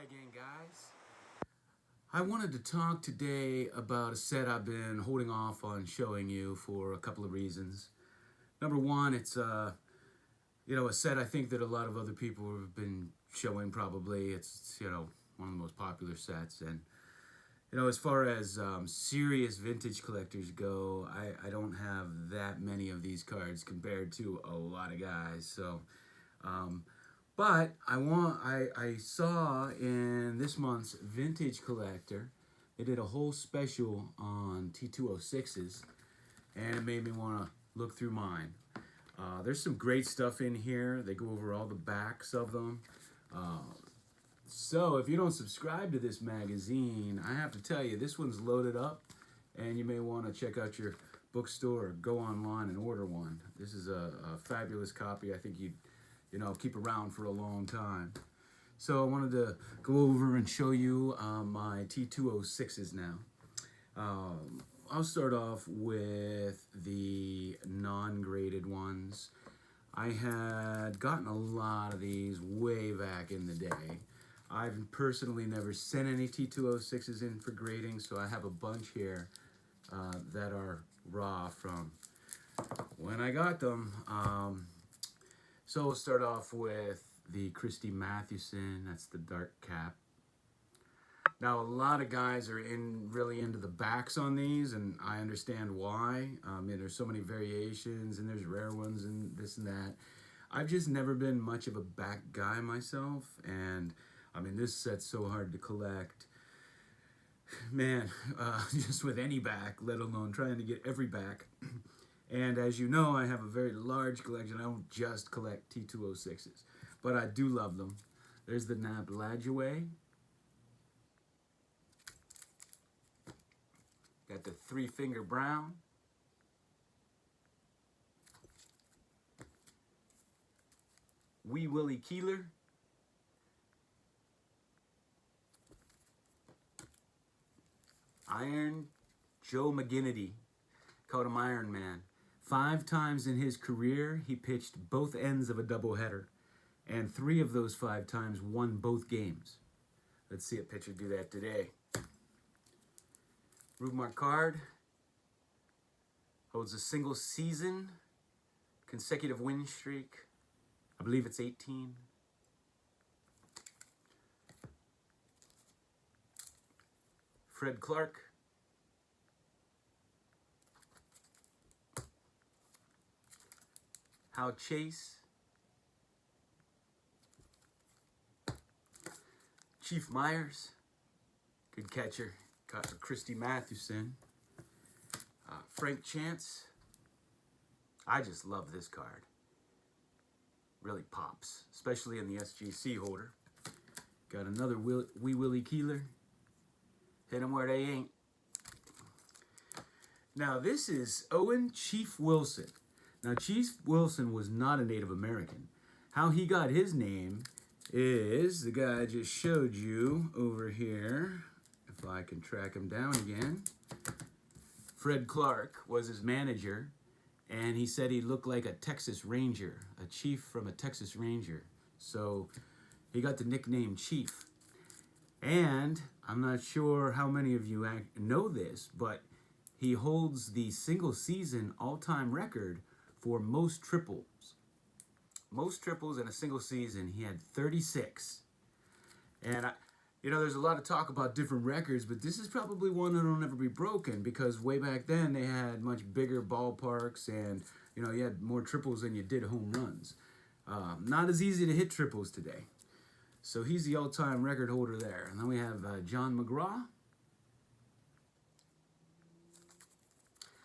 Hi again, guys. I wanted to talk today about a set I've been holding off on showing you for a couple of reasons. Number one, it's a set I think that a lot of other people have been showing probably. It's one of the most popular sets, and as far as serious vintage collectors go, I don't have that many of these cards compared to a lot of guys. So um, but I saw in this month's Vintage Collector, they did a whole special on T206s, and it made me want to look through mine. There's some great stuff in here. They go over all the backs of them. Uh, so if you don't subscribe to this magazine, I have to tell you, this one's loaded up, and you may want to check out your bookstore or go online and order one. This is a fabulous copy. I think you'd keep around for a long time. So I wanted to go over and show you my T206s now. I'll start off with the non-graded ones. I had gotten a lot of these way back in the day. I've personally never sent any T206s in for grading, so I have a bunch here that are raw from when I got them. So we'll start off with the Christy Mathewson. That's the dark cap. Now, a lot of guys are really into the backs on these, and I understand why. There's so many variations, and there's rare ones, and this and that. I've just never been much of a back guy myself, and this set's so hard to collect. Man, just with any back, let alone trying to get every back. And as you know, I have a very large collection. I don't just collect T206s, but I do love them. There's the Nab Ladjeway. Got the Three-Finger Brown. Wee Willie Keeler. Iron Joe McGinnity. Called him Iron Man. 5 times in his career, he pitched both ends of a doubleheader, and 3 of those 5 times won both games. Let's see a pitcher do that today. Rube Marcard holds a single season consecutive win streak. I believe it's 18. Fred Clark. Hal Chase. Chief Myers. Good catcher. Caught for Christy Mathewson. Frank Chance. I just love this card. Really pops, especially in the SGC holder. Got another Wee Willie Keeler. Hit them where they ain't. Now this is Owen Chief Wilson. Now Chief Wilson was not a Native American. How he got his name is the guy I just showed you over here. If I can track him down again. Fred Clark was his manager, and he said he looked like a Texas Ranger, a chief from a Texas Ranger. So he got the nickname Chief. And I'm not sure how many of you know this, but he holds the single season all-time record for most triples. Most triples in a single season. He had 36. And there's a lot of talk about different records, but this is probably one that'll never be broken, because way back then they had much bigger ballparks, and you had more triples than you did home runs. Not as easy to hit triples today. So he's the all-time record holder there. And then we have John McGraw.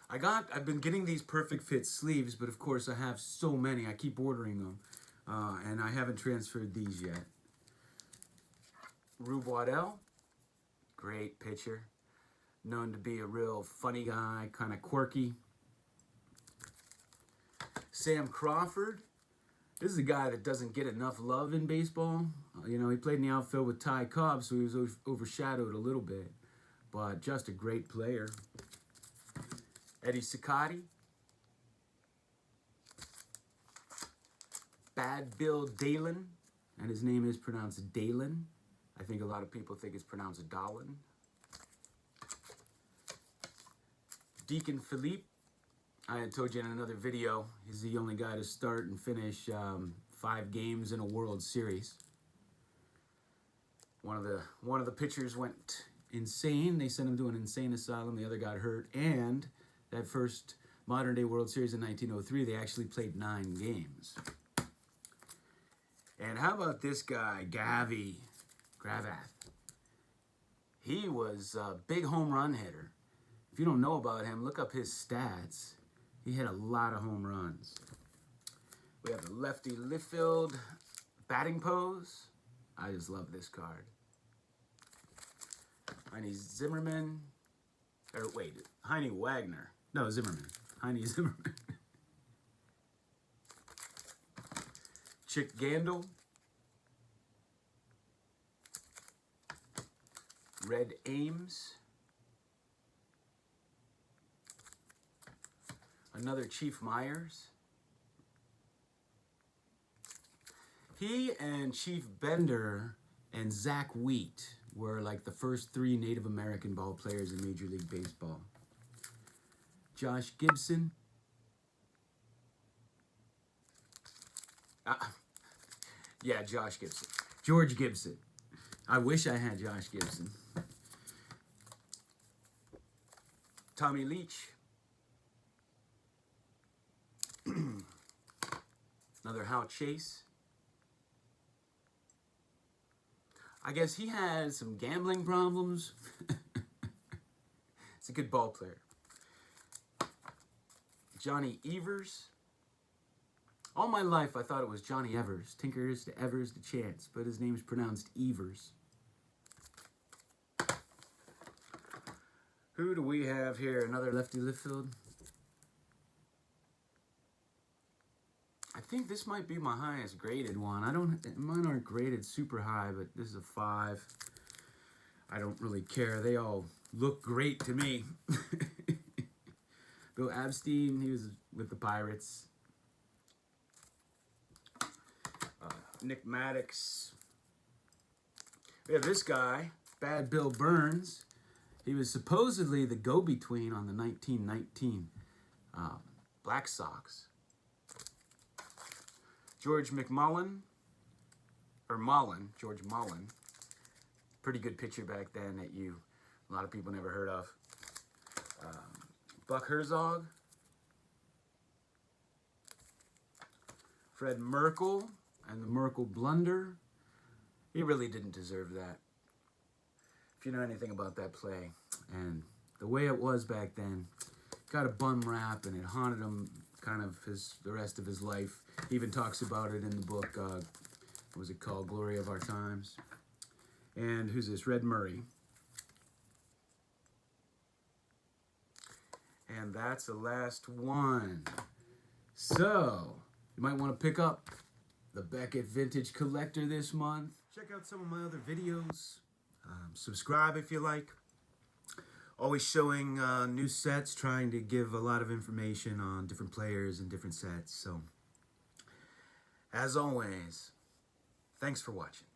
I've been getting these perfect fit sleeves, but of course I have so many. I keep ordering them, and I haven't transferred these yet. Rube Waddell, great pitcher, known to be a real funny guy, kind of quirky. Sam Crawford, this is a guy that doesn't get enough love in baseball. He played in the outfield with Ty Cobb, so he was overshadowed a little bit, but just a great player. Eddie Cicotti. Bad Bill Dalen, and his name is pronounced Dalen. I think a lot of people think it's pronounced Dolan. Deacon Philippe, I had told you in another video, he's the only guy to start and finish 5 games in a World Series. One of the pitchers went insane. They sent him to an insane asylum. The other got hurt. And that first modern-day World Series in 1903, they actually played 9 games. And how about this guy, Gravath? He was a big home run hitter. If you don't know about him, look up his stats. He hit a lot of home runs. We have the lefty Littlefield batting pose. I just love this card. Heine Wagner. No, Zimmerman. Heine Zimmerman. Chick Gandil. Red Ames. Another Chief Myers. He and Chief Bender and Zach Wheat were like the first 3 Native American ball players in Major League Baseball. Josh Gibson. Yeah, Josh Gibson. George Gibson. I wish I had Josh Gibson. Tommy Leach. Another Hal Chase. I guess he had some gambling problems. It's a good ball player. Johnny Evers. All my life I thought it was Johnny Evers. Tinkers to Evers to Chance, but his name is pronounced Evers. Who do we have here? Another lefty Littlefield. I think this might be my highest graded one. Mine aren't graded super high, but this is a 5. I don't really care. They all look great to me. Bill Abstein, he was with the Pirates. Nick Maddox. We have this guy, Bad Bill Burns. He was supposedly the go-between on the 1919 Black Sox. George Mullen. Pretty good pitcher back then that a lot of people never heard of. Buck Herzog. Fred Merkle and the Merkle blunder. He really didn't deserve that. If you know anything about that play and the way it was back then, got a bum rap and it haunted him kind of the rest of his life. He even talks about it in the book, what was it called? Glory of Our Times. And who's this? Red Murray. And that's the last one. So, you might want to pick up the Beckett Vintage Collector this month. Check out some of my other videos. Subscribe if you like. Always showing new sets, trying to give a lot of information on different players and different sets. So, as always, thanks for watching.